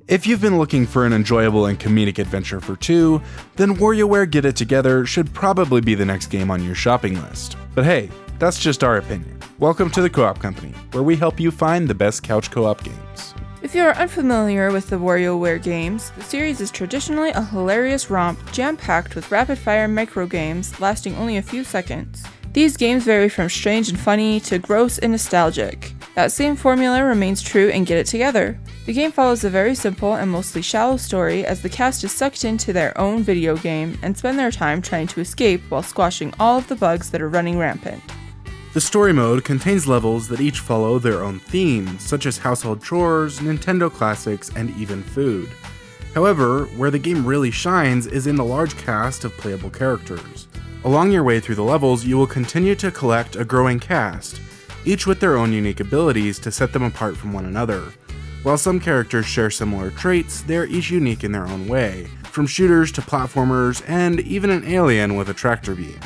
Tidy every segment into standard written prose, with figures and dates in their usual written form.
If you've been looking for an enjoyable and comedic adventure for two, then Warioware Get It Together should probably be the next game on your shopping list. But hey, that's just our opinion. Welcome to the Co-op Company, where we help you find the best couch co-op games. If you are unfamiliar with the Warioware games, the series is traditionally a hilarious romp jam-packed with rapid-fire microgames lasting only a few seconds. These games vary from strange and funny to gross and nostalgic. That same formula remains true in Get It Together. The game follows a very simple and mostly shallow story as the cast is sucked into their own video game and spend their time trying to escape while squashing all of the bugs that are running rampant. The story mode contains levels that each follow their own themes, such as household chores, Nintendo classics, and even food. However, where the game really shines is in the large cast of playable characters. Along your way through the levels, you will continue to collect a growing cast, each with their own unique abilities to set them apart from one another. While some characters share similar traits, they are each unique in their own way, from shooters to platformers, and even an alien with a tractor beam.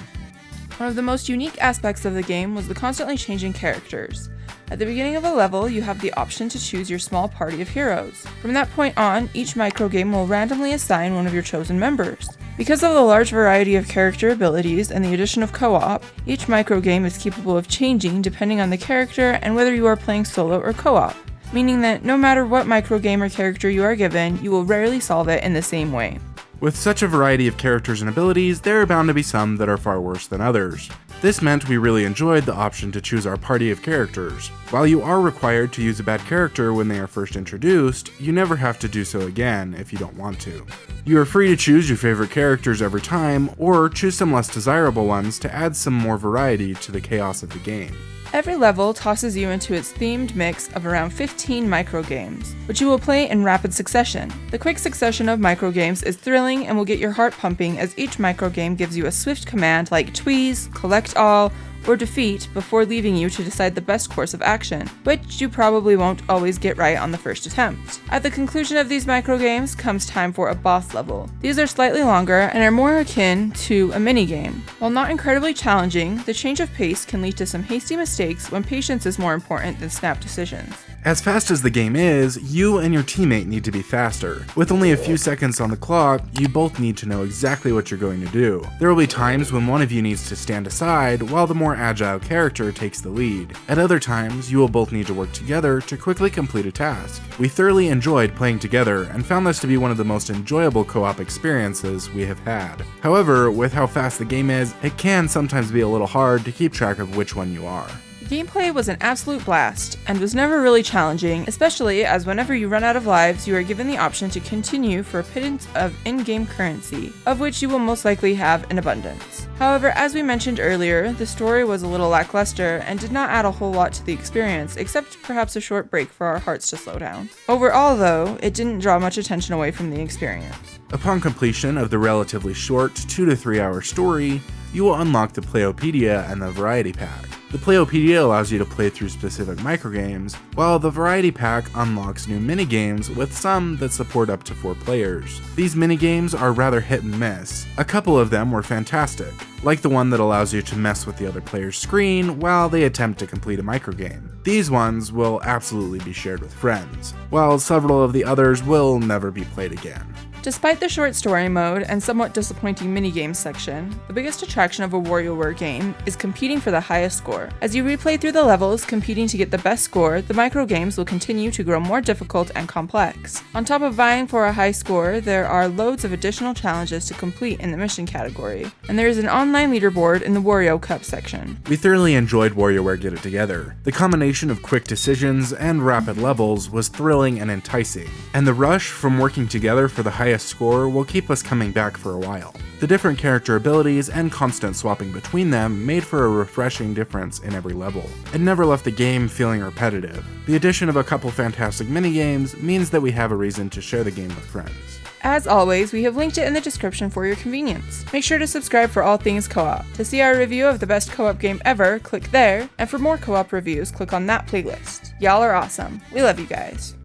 One of the most unique aspects of the game was the constantly changing characters. At the beginning of a level, you have the option to choose your small party of heroes. From that point on, each microgame will randomly assign one of your chosen members. Because of the large variety of character abilities and the addition of co-op, each microgame is capable of changing depending on the character and whether you are playing solo or co-op, meaning that no matter what microgame or character you are given, you will rarely solve it in the same way. With such a variety of characters and abilities, there are bound to be some that are far worse than others. This meant we really enjoyed the option to choose our party of characters. While you are required to use a bad character when they are first introduced, you never have to do so again if you don't want to. You are free to choose your favorite characters every time, or choose some less desirable ones to add some more variety to the chaos of the game. Every level tosses you into its themed mix of around 15 microgames, which you will play in rapid succession. The quick succession of microgames is thrilling and will get your heart pumping as each microgame gives you a swift command like tweeze, collect all, or defeat before leaving you to decide the best course of action, which you probably won't always get right on the first attempt. At the conclusion of these microgames comes time for a boss level. These are slightly longer and are more akin to a minigame. While not incredibly challenging, the change of pace can lead to some hasty mistakes when patience is more important than snap decisions. As fast as the game is, you and your teammate need to be faster. With only a few seconds on the clock, you both need to know exactly what you're going to do. There will be times when one of you needs to stand aside while the more agile character takes the lead. At other times, you will both need to work together to quickly complete a task. We thoroughly enjoyed playing together and found this to be one of the most enjoyable co-op experiences we have had. However, with how fast the game is, it can sometimes be a little hard to keep track of which one you are. Gameplay was an absolute blast, and was never really challenging, especially as whenever you run out of lives, you are given the option to continue for a pittance of in-game currency, of which you will most likely have in abundance. However, as we mentioned earlier, the story was a little lackluster and did not add a whole lot to the experience, except perhaps a short break for our hearts to slow down. Overall, though, it didn't draw much attention away from the experience. Upon completion of the relatively short 2 to 3 hour story, you will unlock the Playopedia and the Variety Pack. The Playopedia allows you to play through specific microgames, while the Variety Pack unlocks new minigames with some that support up to 4 players. These minigames are rather hit and miss. A couple of them were fantastic, like the one that allows you to mess with the other player's screen while they attempt to complete a microgame. These ones will absolutely be shared with friends, while several of the others will never be played again. Despite the short story mode and somewhat disappointing minigames section, the biggest attraction of a Warioware game is competing for the highest score. As you replay through the levels, competing to get the best score, the microgames will continue to grow more difficult and complex. On top of vying for a high score, there are loads of additional challenges to complete in the mission category, and there is an online leaderboard in the Wario Cup section. We thoroughly enjoyed Warioware Get It Together. The combination of quick decisions and rapid levels was thrilling and enticing, and the rush from working together for the highest score will keep us coming back for a while. The different character abilities and constant swapping between them made for a refreshing difference in every level. It never left the game feeling repetitive. The addition of a couple fantastic minigames means that we have a reason to share the game with friends. As always, we have linked it in the description for your convenience. Make sure to subscribe for all things co-op. To see our review of the best co-op game ever, click there, and for more co-op reviews, click on that playlist. Y'all are awesome. We love you guys.